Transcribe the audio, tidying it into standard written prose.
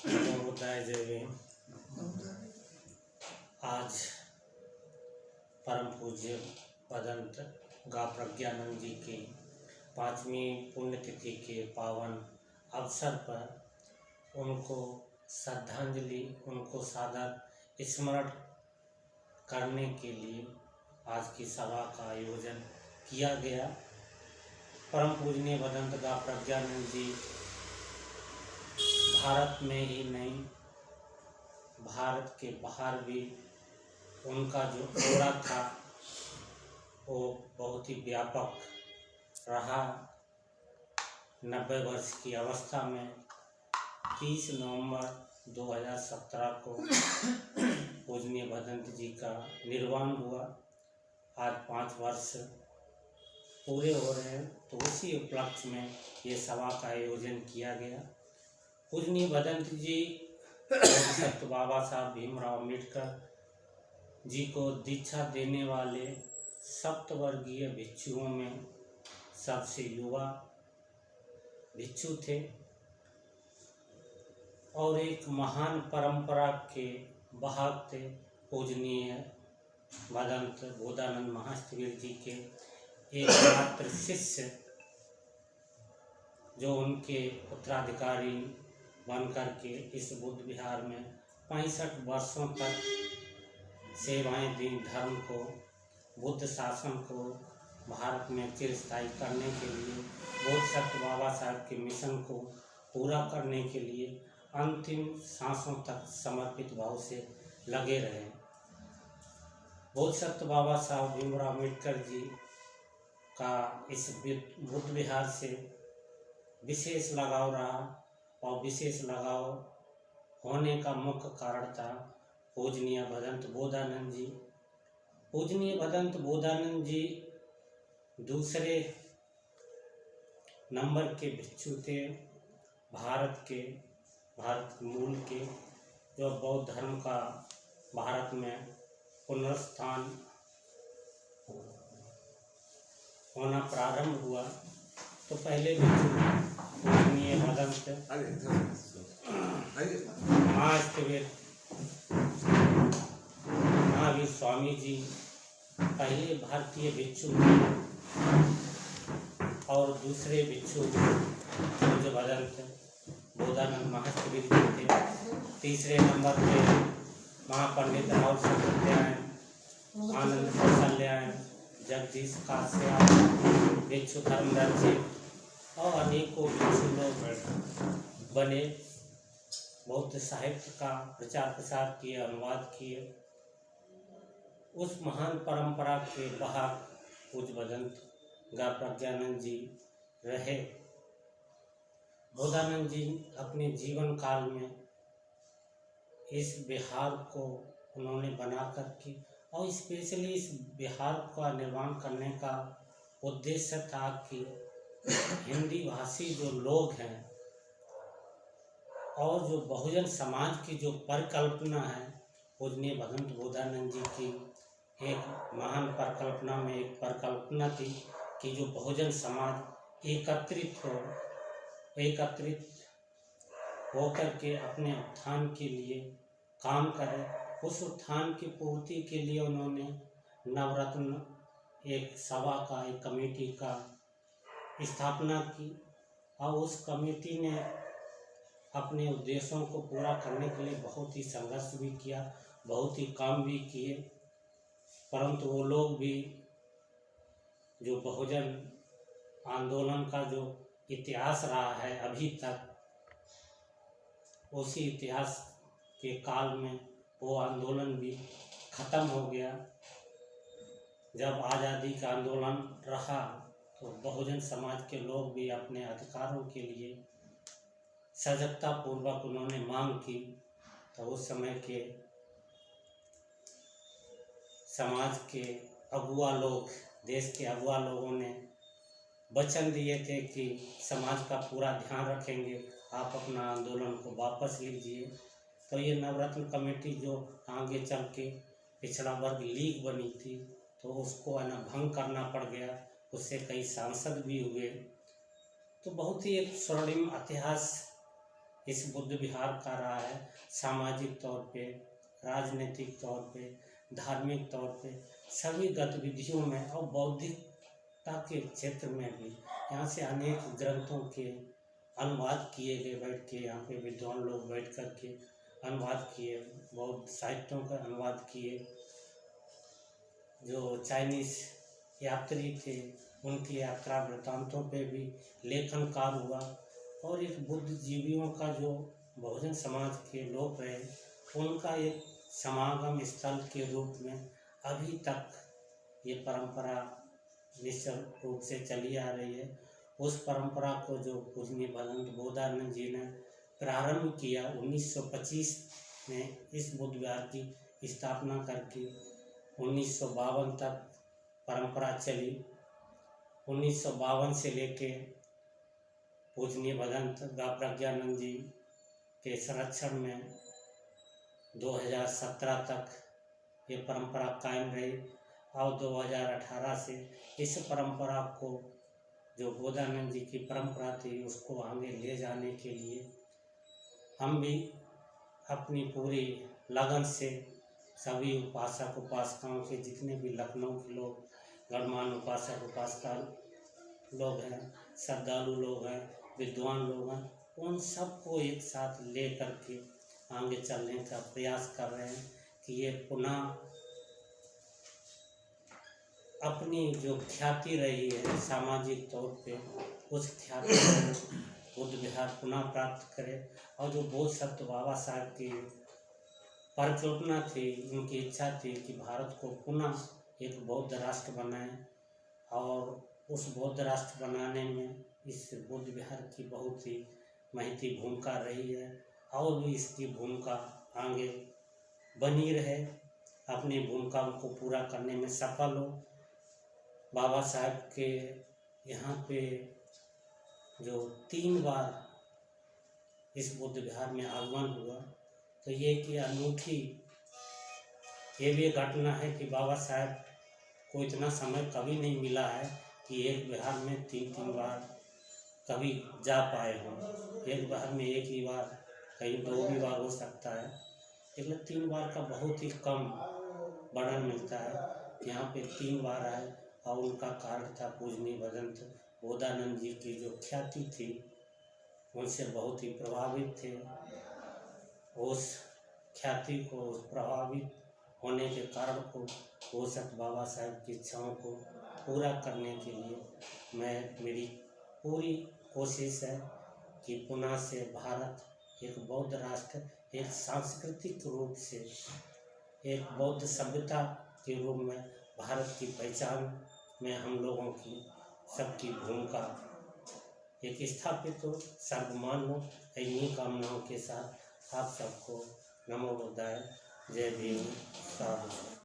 नमोबुद्धाय जय भीम। आज परम पूज्य भदंत गा प्रज्ञानंद जी की 5वीं पुण्यतिथि के पावन अवसर पर उनको श्रद्धांजलि, उनको सादर स्मरण करने के लिए आज की सभा का आयोजन किया गया। परम पूजनीय भदंत गा प्रज्ञानंद जी भारत में ही नहीं, भारत के बाहर भी उनका जो दौरा था वो बहुत ही व्यापक रहा। 90 वर्ष की अवस्था में 30 नवंबर 2017 को पूजनीय भदंत जी का निर्वाण हुआ। आज 5 वर्ष पूरे हो रहे हैं, तो उसी उपलक्ष्य में ये सभा का आयोजन किया गया। पूजनीय भदंत जी सत्य बाबा साहब भीमराव अम्बेडकर जी को दीक्षा देने वाले सप्तवर्गीय भिक्षुओं में सबसे युवा भिक्षु थे और एक महान परंपरा के वाहक थे। पूजनीय भदंत बोधानंद महास्थविर जी के एकमात्र शिष्य, जो उनके उत्तराधिकारी बनकर के इस बुद्ध विहार में 65 वर्षों तक सेवाएं दी। धर्म को, बुद्ध शासन को भारत में चिरस्थायी करने के लिए, बोध सत्य बाबा साहब के मिशन को पूरा करने के लिए अंतिम सांसों तक समर्पित भाव से लगे रहे। बोध सत्य बाबा साहब भीमराव अम्बेडकर जी का इस बुद्ध विहार से विशेष लगाव रहा और विशेष लगाव होने का मुख्य कारण था पूजनीय भदंत बोधानंद जी। पूजनीय भदंत बोधानंद जी दूसरे नंबर के भिक्षु थे भारत मूल के, जो बौद्ध धर्म का भारत में पुनरुत्थान होना प्रारंभ हुआ। तो पहले भिक्षु पूजनीय भदंत महास्थविर महावीर स्वामी जी पहले भारतीय भिक्षु और दूसरे भिक्षु पूज्य भदंत बोधानंद महास्थविर जी थे। तीसरे नंबर पे महापंडित राव सत्यायन, आनंद कौशल्यायन, जगदीश काश्या, भिक्षु धर्मराज जी और अनेकों भिक्षु लोग बने। बौद्ध साहित्य का प्रचार प्रसार किए, अनुवाद किए। उस महान परंपरा के वाहक पूज्य भदंत गा प्रज्ञानंद जी रहे। बोधानंद जी अपने जीवन काल में इस विहार को उन्होंने बना करके और स्पेशली इस विहार का निर्माण करने का उद्देश्य था कि हिंदी भाषी जो लोग हैं और जो बहुजन समाज की जो परिकल्पना है, पूजनीय भदंत बोधानंद जी की एक महान परिकल्पना में एक परिकल्पना थी कि जो बहुजन समाज एकत्रित होकर के अपने उत्थान के लिए काम करे। उस उत्थान की पूर्ति के लिए उन्होंने नवरत्न एक सभा का, एक कमेटी का स्थापना की और उस कमेटी ने अपने उद्देश्यों को पूरा करने के लिए बहुत ही संघर्ष भी किया, बहुत ही काम भी किए। परंतु वो लोग भी जो बहुजन आंदोलन का जो इतिहास रहा है अभी तक, उसी इतिहास के काल में वो आंदोलन भी खत्म हो गया। जब आज़ादी का आंदोलन रहा तो बहुजन समाज के लोग भी अपने अधिकारों के लिए सजगता पूर्वक उन्होंने मांग की। तो उस समय के समाज के अगुआ लोग, देश के अगुआ लोगों ने वचन दिए थे कि समाज का पूरा ध्यान रखेंगे, आप अपना आंदोलन को वापस लीजिए। तो ये नवरत्न कमेटी जो आगे चल के पिछड़ा वर्ग लीग बनी थी, तो उसको भंग करना पड़ गया। उससे कई सांसद भी हुए। तो बहुत ही एक स्वर्णिम इतिहास इस बुद्ध विहार का रहा है सामाजिक तौर पे, राजनीतिक तौर पे, धार्मिक तौर पे, सभी गतिविधियों में और बौद्धिकता के क्षेत्र में भी यहाँ से अनेक ग्रंथों के अनुवाद किए गए। बैठ के यहाँ पे विद्वान लोग बैठ कर के अनुवाद किए, बौद्ध साहित्यों का अनुवाद किए। जो चाइनीस यात्री थे उनकी यात्रा वृत्तांतों पे भी लेखन कार्य हुआ। और एक बुद्धिजीवियों का जो बहुजन समाज के लोग रहे, उनका एक समागम स्थल के रूप में अभी तक ये परंपरा निश्चित रूप से चली आ रही है। उस परंपरा को जो पूजनीय भगवंत बोधानंद जी ने प्रारंभ किया 1925 में, इस बुद्ध विहार की स्थापना करके 1952 तक परंपरा चली। 1952 से लेके पूजनीय भगवंत प्रज्ञानंद जी के संरक्षण में 2017 तक ये परंपरा कायम रही। और 2018 से इस परंपरा को, जो बोधानंद जी की परंपरा थी, उसको आगे ले जाने के लिए हम भी अपनी पूरी लगन से सभी उपासक उपासिकाओं के, जितने भी लखनऊ के लोग गणमान्य उपासक उपासिका लोग हैं, श्रद्धालु लोग हैं, विद्वान लोग हैं, उन सबको एक साथ ले करके आगे चलने का प्रयास कर रहे हैं कि ये पुनः अपनी जो ख्याति रही है सामाजिक तौर पे, उस ख्याति को बुद्ध विहार पुनः प्राप्त करे। और जो बोधिसत्व बाबा साहब की परिकल्पना थी, उनकी इच्छा थी कि भारत को पुनः एक बौद्ध राष्ट्र बनाएं, और उस बौद्ध राष्ट्र बनाने में इस बुद्ध विहार की बहुत ही महती भूमिका रही है। और भी इसकी भूमिका आगे बनी रहे, अपनी भूमिका को पूरा करने में सफल हो। बाबा साहब के यहाँ पे जो 3 बार इस बुद्ध विहार में आगमन हुआ, तो ये कि अनूठी ये भी घटना है कि बाबा साहब को इतना समय कभी नहीं मिला है कि एक विहार में 3 बार कभी जा पाए हों। एक विहार में एक ही बार, कहीं 2 भी बार हो सकता है, लेकिन 3 बार का बहुत ही कम वर्णन मिलता है। यहाँ पे 3 बार आए, और उनका कारण था पूजनीय भगवंत बोधानंद जी की जो ख्याति थी, उनसे बहुत ही प्रभावित थे। उस ख्याति को, उस प्रभावित होने के कारण को, बोधिसत्व बाबा साहब की इच्छाओं को पूरा करने के लिए मेरी पूरी कोशिश है कि पुनः से भारत एक बौद्ध राष्ट्र, एक सांस्कृतिक रूप से एक बौद्ध सभ्यता के रूप में भारत की पहचान में हम लोगों की सबकी भूमिका एक स्थापित हो, सर्वमान्य हो। इन्हीं कामनाओं के साथ आप सबको नमो बुद्धाय, जय भीम, साधु।